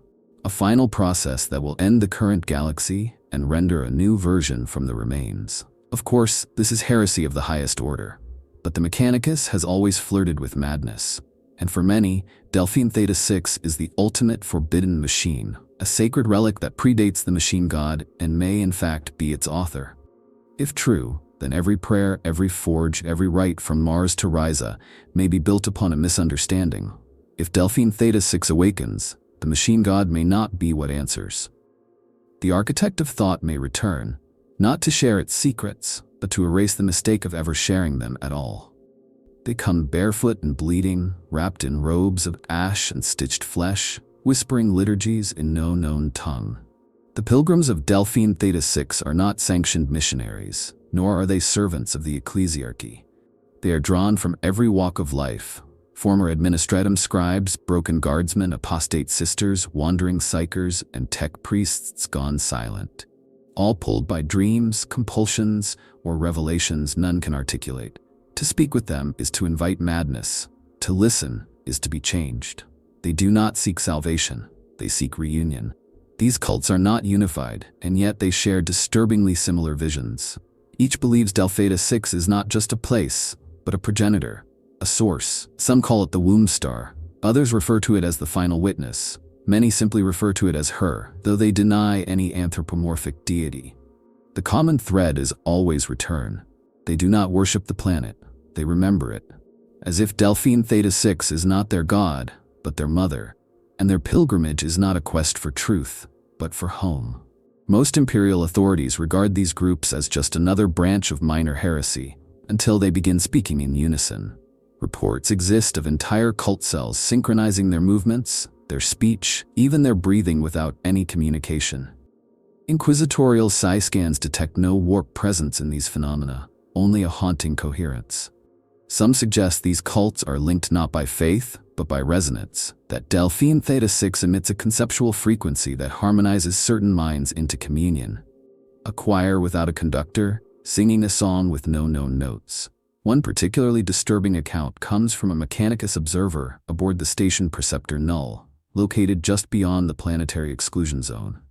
a final process that will end the current galaxy and render a new version from the remains. Of course, this is heresy of the highest order, but the Mechanicus has always flirted with madness, and for many, Delphine Theta-6 is the ultimate forbidden machine, a sacred relic that predates the machine god and may in fact be its author. If true, then every prayer, every forge, every rite from Mars to Risa may be built upon a misunderstanding. If Delphine Theta-6 awakens, the machine god may not be what answers. The architect of thought may return, not to share its secrets, but to erase the mistake of ever sharing them at all. They come barefoot and bleeding, wrapped in robes of ash and stitched flesh, whispering liturgies in no known tongue. The Pilgrims of Delphine Theta-6 are not sanctioned missionaries, nor are they servants of the ecclesiarchy. They are drawn from every walk of life, former administratum scribes, broken guardsmen, apostate sisters, wandering psychers, and tech priests gone silent, all pulled by dreams, compulsions, or revelations none can articulate. To speak with them is to invite madness. To listen is to be changed. They do not seek salvation, they seek reunion. These cults are not unified, and yet they share disturbingly similar visions. Each believes Delphine Theta-6 is not just a place, but a progenitor, a source. Some call it the womb star, others refer to it as the final witness. Many simply refer to it as her, though they deny any anthropomorphic deity. The common thread is always return. They do not worship the planet, they remember it. As if Delphine Theta-6 is not their god, but their mother, and their pilgrimage is not a quest for truth, but for home. Most imperial authorities regard these groups as just another branch of minor heresy, until they begin speaking in unison. Reports exist of entire cult cells synchronizing their movements, their speech, even their breathing without any communication. Inquisitorial psi scans detect no warp presence in these phenomena, only a haunting coherence. Some suggest these cults are linked not by faith, but by resonance, that Delphine Theta-6 emits a conceptual frequency that harmonizes certain minds into communion. A choir without a conductor, singing a song with no known notes. One particularly disturbing account comes from a Mechanicus observer aboard the station Preceptor Null, located just beyond the planetary exclusion zone.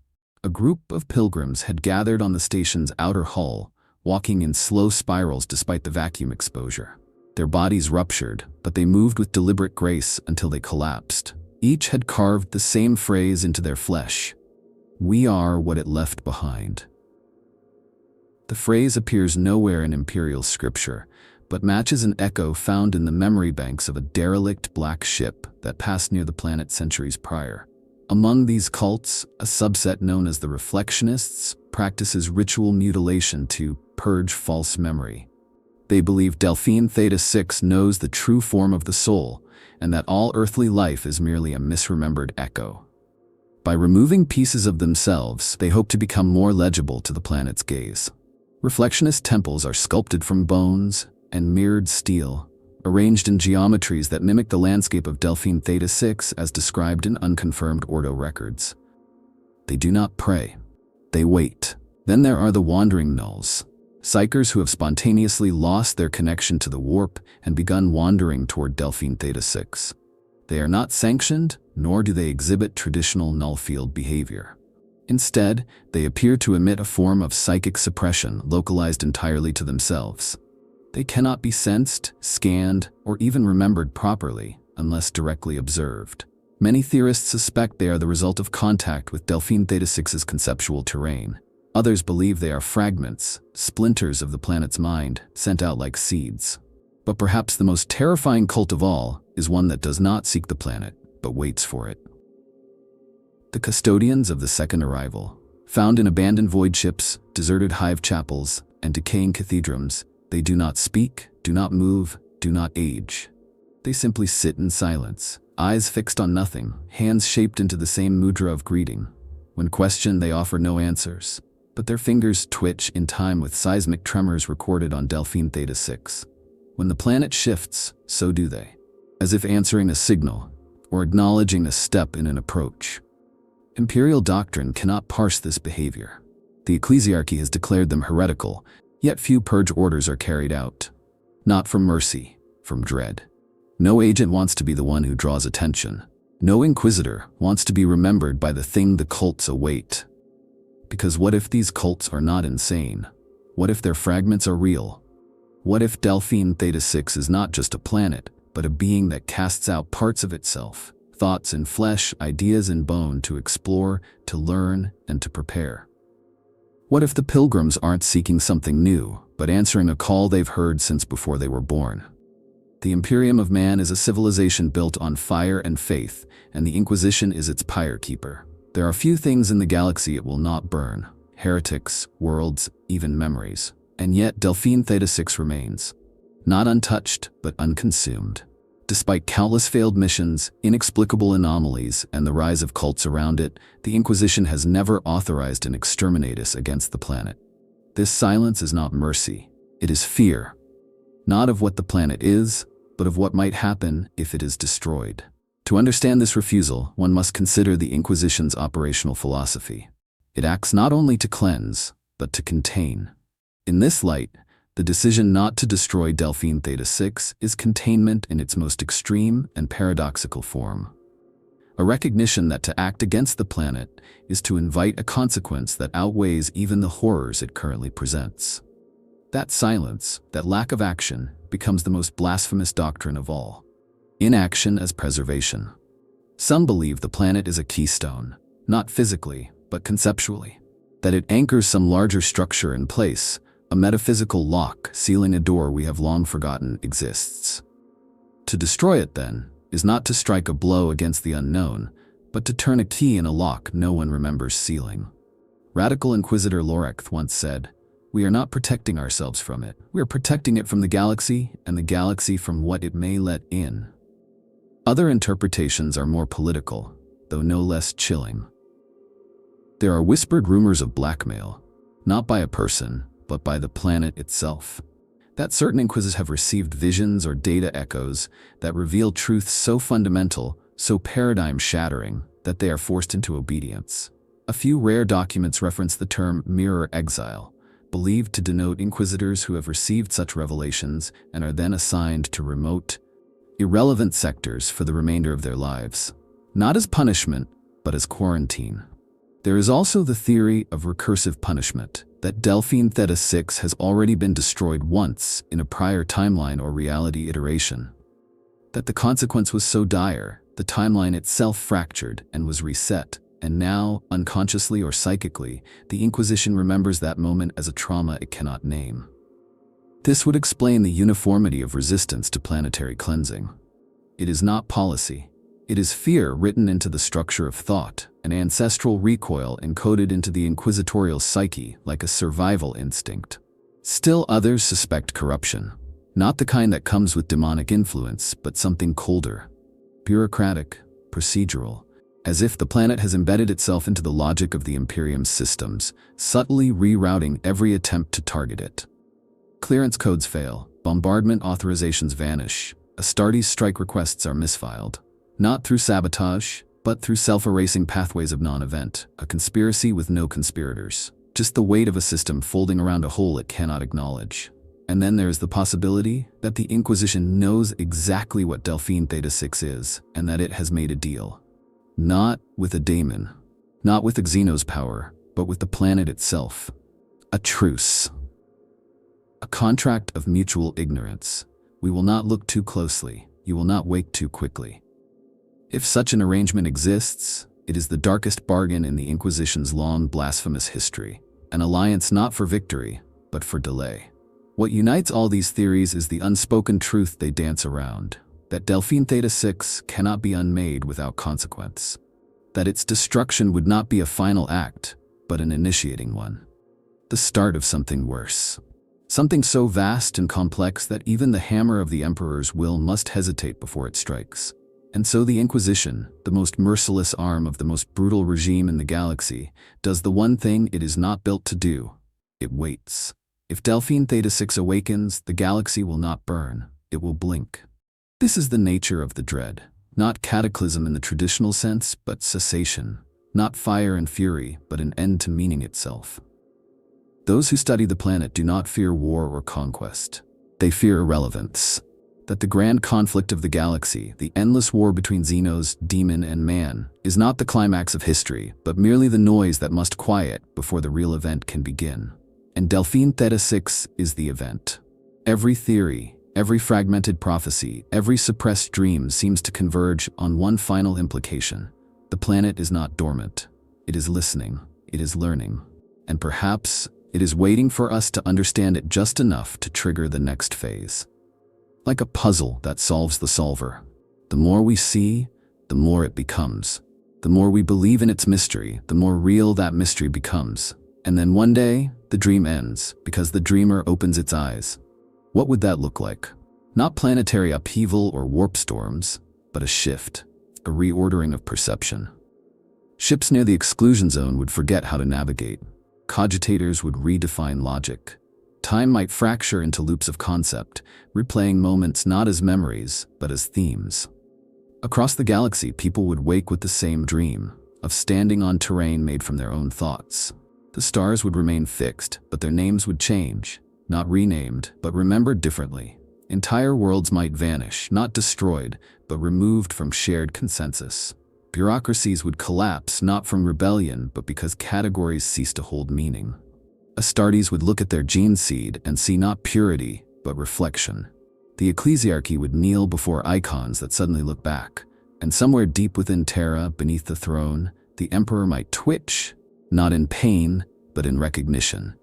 A group of pilgrims had gathered on the station's outer hull, walking in slow spirals despite the vacuum exposure. Their bodies ruptured, but they moved with deliberate grace until they collapsed. Each had carved the same phrase into their flesh: "We are what it left behind." The phrase appears nowhere in imperial scripture, but matches an echo found in the memory banks of a derelict black ship that passed near the planet centuries prior. Among these cults, a subset known as the Reflectionists practices ritual mutilation to purge false memory. They believe Delphine Theta-6 knows the true form of the soul, and that all earthly life is merely a misremembered echo. By removing pieces of themselves, they hope to become more legible to the planet's gaze. Reflectionist temples are sculpted from bones and mirrored steel, arranged in geometries that mimic the landscape of Delphine Theta-6 as described in unconfirmed Ordo records. They do not pray. They wait. Then there are the wandering nulls, psychers who have spontaneously lost their connection to the warp and begun wandering toward Delphine Theta-6. They are not sanctioned, nor do they exhibit traditional null field behavior. Instead, they appear to emit a form of psychic suppression localized entirely to themselves. They cannot be sensed, scanned, or even remembered properly unless directly observed. Many theorists suspect they are the result of contact with Delphine Theta-6's conceptual terrain. Others believe they are fragments, splinters of the planet's mind, sent out like seeds. But perhaps the most terrifying cult of all is one that does not seek the planet, but waits for it. The custodians of the second arrival, found in abandoned void ships, deserted hive chapels, and decaying cathedrals, they do not speak, do not move, do not age. They simply sit in silence, eyes fixed on nothing, hands shaped into the same mudra of greeting. When questioned, they offer no answers, but their fingers twitch in time with seismic tremors recorded on Delphine Theta-6. When the planet shifts, so do they, as if answering a signal or acknowledging a step in an approach. Imperial doctrine cannot parse this behavior. The ecclesiarchy has declared them heretical, yet few purge orders are carried out. Not from mercy, from dread. No agent wants to be the one who draws attention. No inquisitor wants to be remembered by the thing the cults await. Because what if these cults are not insane? What if their fragments are real? What if Delphine Theta-6 is not just a planet, but a being that casts out parts of itself, thoughts in flesh, ideas in bone, to explore, to learn, and to prepare? What if the pilgrims aren't seeking something new, but answering a call they've heard since before they were born? The Imperium of Man is a civilization built on fire and faith, and the Inquisition is its pyre keeper. There are few things in the galaxy it will not burn: heretics, worlds, even memories. And yet Delphine Theta-6 remains. Not untouched, but unconsumed. Despite countless failed missions, inexplicable anomalies, and the rise of cults around it, the Inquisition has never authorized an exterminatus against the planet. This silence is not mercy. It is fear. Not of what the planet is, but of what might happen if it is destroyed. To understand this refusal, one must consider the Inquisition's operational philosophy. It acts not only to cleanse, but to contain. In this light, the decision not to destroy Delphine Theta-6 is containment in its most extreme and paradoxical form. A recognition that to act against the planet is to invite a consequence that outweighs even the horrors it currently presents. That silence, that lack of action, becomes the most blasphemous doctrine of all. Inaction as preservation. Some believe the planet is a keystone, not physically, but conceptually. That it anchors some larger structure in place, a metaphysical lock sealing a door we have long forgotten exists. To destroy it, then, is not to strike a blow against the unknown, but to turn a key in a lock no one remembers sealing. Radical Inquisitor Lorek once said, "We are not protecting ourselves from it. We are protecting it from the galaxy, and the galaxy from what it may let in." Other interpretations are more political, though no less chilling. There are whispered rumors of blackmail, not by a person, but by the planet itself. That certain Inquisitors have received visions or data echoes that reveal truths so fundamental, so paradigm-shattering, that they are forced into obedience. A few rare documents reference the term mirror exile, believed to denote Inquisitors who have received such revelations and are then assigned to remote, irrelevant sectors for the remainder of their lives, not as punishment, but as quarantine. There is also the theory of recursive punishment, that Delphine Theta-6 has already been destroyed once in a prior timeline or reality iteration. That the consequence was so dire, the timeline itself fractured and was reset, and now, unconsciously or psychically, the Inquisition remembers that moment as a trauma it cannot name. This would explain the uniformity of resistance to planetary cleansing. It is not policy. It is fear written into the structure of thought, an ancestral recoil encoded into the inquisitorial psyche like a survival instinct. Still others suspect corruption, not the kind that comes with demonic influence, but something colder, bureaucratic, procedural, as if the planet has embedded itself into the logic of the Imperium's systems, subtly rerouting every attempt to target it. Clearance codes fail, bombardment authorizations vanish, Astartes strike requests are misfiled. Not through sabotage, but through self-erasing pathways of non-event, a conspiracy with no conspirators. Just the weight of a system folding around a hole it cannot acknowledge. And then there's the possibility that the Inquisition knows exactly what Delphine Theta-6 is, and that it has made a deal. Not with a daemon, not with Xeno's power, but with the planet itself. A truce. A contract of mutual ignorance. We will not look too closely, you will not wake too quickly. If such an arrangement exists, it is the darkest bargain in the Inquisition's long, blasphemous history. An alliance not for victory, but for delay. What unites all these theories is the unspoken truth they dance around, that Delphine Theta-6 cannot be unmade without consequence. That its destruction would not be a final act, but an initiating one. The start of something worse. Something so vast and complex that even the hammer of the Emperor's will must hesitate before it strikes. And so the Inquisition, the most merciless arm of the most brutal regime in the galaxy, does the one thing it is not built to do. It waits. If Delphine Theta-6 awakens, the galaxy will not burn. It will blink. This is the nature of the dread. Not cataclysm in the traditional sense, but cessation. Not fire and fury, but an end to meaning itself. Those who study the planet do not fear war or conquest. They fear irrelevance. That the grand conflict of the galaxy, the endless war between Xenos, demon, and man, is not the climax of history, but merely the noise that must quiet before the real event can begin. And Delphine Theta-6 is the event. Every theory, every fragmented prophecy, every suppressed dream seems to converge on one final implication. The planet is not dormant. It is listening. It is learning. And perhaps it is waiting for us to understand it just enough to trigger the next phase. Like a puzzle that solves the solver. The more we see, the more it becomes. The more we believe in its mystery, the more real that mystery becomes. And then one day, the dream ends because the dreamer opens its eyes. What would that look like? Not planetary upheaval or warp storms, but a shift, a reordering of perception. Ships near the exclusion zone would forget how to navigate. Cogitators would redefine logic. Time might fracture into loops of concept, replaying moments not as memories, but as themes. Across the galaxy, people would wake with the same dream, of standing on terrain made from their own thoughts. The stars would remain fixed, but their names would change, not renamed, but remembered differently. Entire worlds might vanish, not destroyed, but removed from shared consensus. Bureaucracies would collapse, not from rebellion, but because categories ceased to hold meaning. Astartes would look at their gene seed and see not purity, but reflection. The ecclesiarchy would kneel before icons that suddenly look back, and somewhere deep within Terra, beneath the throne, the emperor might twitch, not in pain, but in recognition.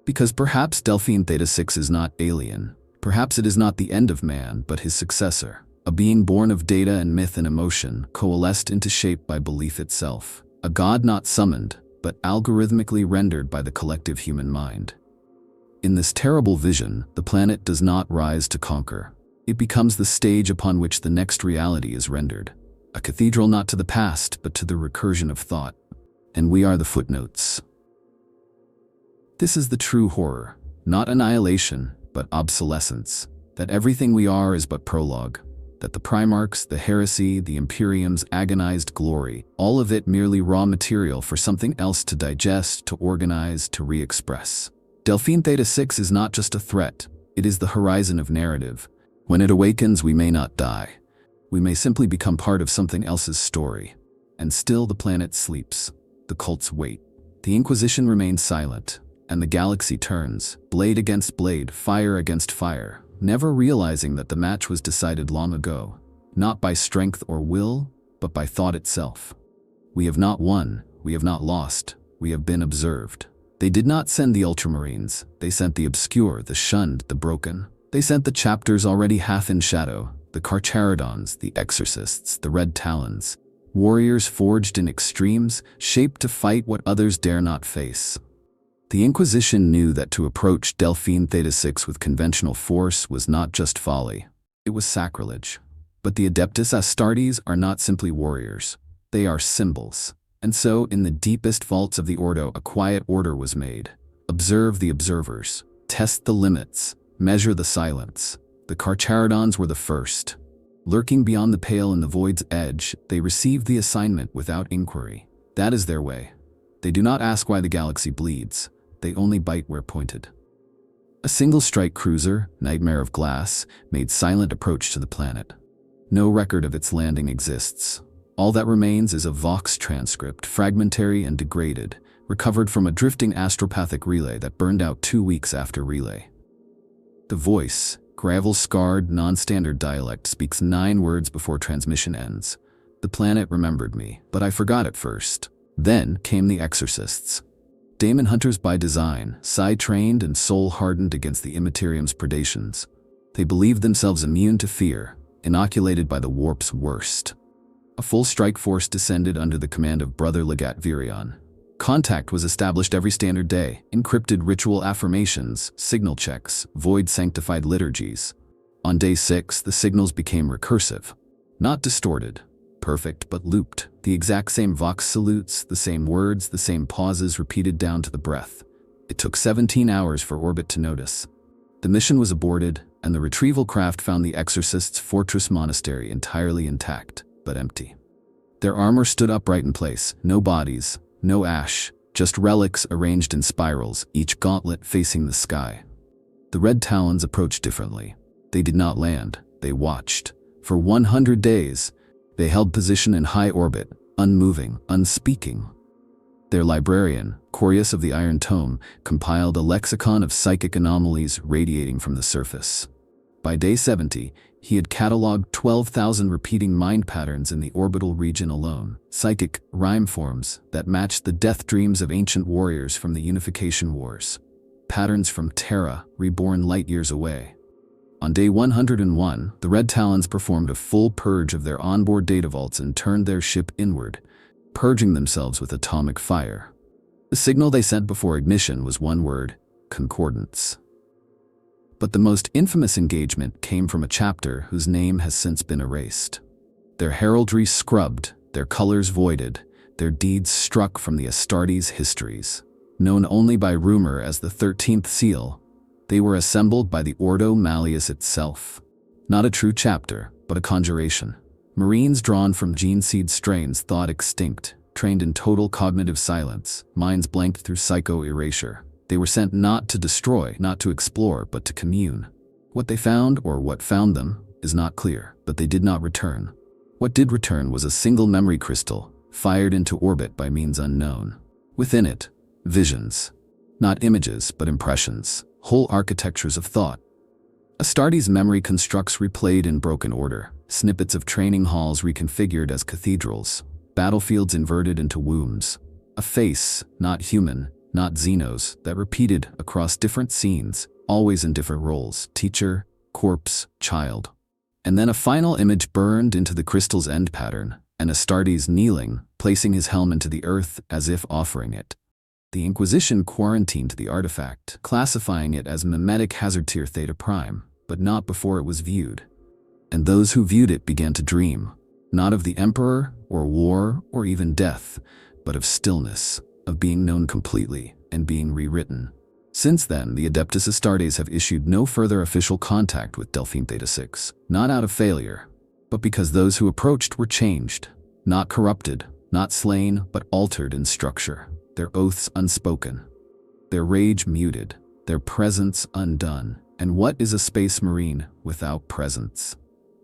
Because perhaps Delphine Theta-6 is not alien. Perhaps it is not the end of man, but his successor. A being born of data and myth and emotion, coalesced into shape by belief itself. A god not summoned, but algorithmically rendered by the collective human mind. In this terrible vision, the planet does not rise to conquer. It becomes the stage upon which the next reality is rendered. A cathedral not to the past, but to the recursion of thought. And we are the footnotes. This is the true horror, not annihilation, but obsolescence. That everything we are is but prologue. That the Primarchs, the heresy, the Imperium's agonized glory, all of it merely raw material for something else to digest, to organize, to re-express. Delphine Theta-6 is not just a threat, it is the horizon of narrative. When it awakens, we may not die. We may simply become part of something else's story. And still the planet sleeps. The cults wait. The Inquisition remains silent, and the galaxy turns, blade against blade, fire against fire, never realizing that the match was decided long ago, not by strength or will, but by thought itself. We have not won, we have not lost, we have been observed. They did not send the Ultramarines, they sent the obscure, the shunned, the broken. They sent the chapters already half in shadow, the Carcharodons, the Exorcists, the Red Talons, warriors forged in extremes, shaped to fight what others dare not face. The Inquisition knew that to approach Delphine Theta-6 with conventional force was not just folly, it was sacrilege. But the Adeptus Astartes are not simply warriors, they are symbols. And so, in the deepest vaults of the Ordo, a quiet order was made. Observe the observers, test the limits, measure the silence. The Carcharodons were the first. Lurking beyond the pale and the void's edge, they received the assignment without inquiry. That is their way. They do not ask why the galaxy bleeds. They only bite where pointed. A single strike cruiser, Nightmare of Glass, made silent approach to the planet. No record of its landing exists. All that remains is a Vox transcript, fragmentary and degraded, recovered from a drifting astropathic relay that burned out 2 weeks after relay. The voice, gravel-scarred, non-standard dialect, speaks 9 words before transmission ends. The planet remembered me, but I forgot at first. Then came the Exorcists. Daemon hunters by design, psi-trained and soul-hardened against the Immaterium's predations. They believed themselves immune to fear, inoculated by the warp's worst. A full strike force descended under the command of Brother Legat Virion. Contact was established every standard day, encrypted ritual affirmations, signal checks, void-sanctified liturgies. On day 6, the signals became recursive. Not distorted. Perfect but looped. The exact same vox salutes, the same words, the same pauses repeated down to the breath. It took 17 hours for Orbit to notice. The mission was aborted, and the retrieval craft found the Exorcists' fortress monastery entirely intact, but empty. Their armor stood upright in place, no bodies, no ash, just relics arranged in spirals, each gauntlet facing the sky. The Red Talons approached differently. They did not land, they watched. For 100 days, they held position in high orbit, unmoving, unspeaking. Their librarian, Corius of the Iron Tome, compiled a lexicon of psychic anomalies radiating from the surface. By day 70, he had catalogued 12,000 repeating mind patterns in the orbital region alone, psychic rhyme forms that matched the death dreams of ancient warriors from the Unification Wars. Patterns from Terra, reborn light years away. On day 101, the Red Talons performed a full purge of their onboard data vaults and turned their ship inward, purging themselves with atomic fire. The signal they sent before ignition was one word: concordance. But the most infamous engagement came from a chapter whose name has since been erased. Their heraldry scrubbed, their colors voided, their deeds struck from the Astartes histories. Known only by rumor as the 13th Seal, they were assembled by the Ordo Malleus itself. Not a true chapter, but a conjuration. Marines drawn from gene seed strains thought extinct, trained in total cognitive silence, minds blanked through psycho-erasure. They were sent not to destroy, not to explore, but to commune. What they found, or what found them, is not clear, but they did not return. What did return was a single memory crystal, fired into orbit by means unknown. Within it, visions. Not images, but impressions. Whole architectures of thought. Astartes' memory constructs replayed in broken order, snippets of training halls reconfigured as cathedrals, battlefields inverted into wombs. A face, not human, not Xenos, that repeated across different scenes, always in different roles: teacher, corpse, child. And then a final image burned into the crystal's end pattern, and Astartes kneeling, placing his helm into the earth as if offering it. The Inquisition quarantined the artifact, classifying it as Mimetic Hazard Tier Theta Prime, but not before it was viewed. And those who viewed it began to dream, not of the Emperor, or war, or even death, but of stillness, of being known completely, and being rewritten. Since then, the Adeptus Astartes have issued no further official contact with Delphine Theta-6, not out of failure, but because those who approached were changed, not corrupted, not slain, but altered in structure. Their oaths unspoken, their rage muted, their presence undone. And what is a space marine without presence?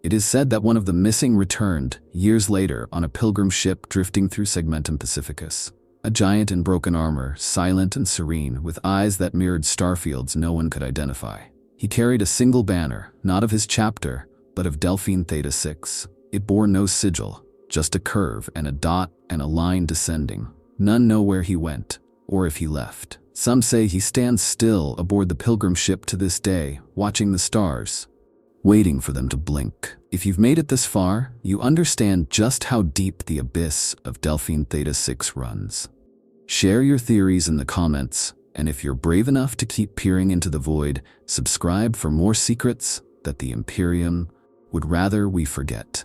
It is said that one of the missing returned, years later, on a pilgrim ship drifting through Segmentum Pacificus. A giant in broken armor, silent and serene, with eyes that mirrored starfields no one could identify. He carried a single banner, not of his chapter, but of Delphine Theta-6. It bore no sigil, just a curve and a dot and a line descending. None know where he went, or if he left. Some say he stands still aboard the pilgrim ship to this day, watching the stars, waiting for them to blink. If you've made it this far, you understand just how deep the abyss of Delphine Theta-6 runs. Share your theories in the comments, and if you're brave enough to keep peering into the void, subscribe for more secrets that the Imperium would rather we forget.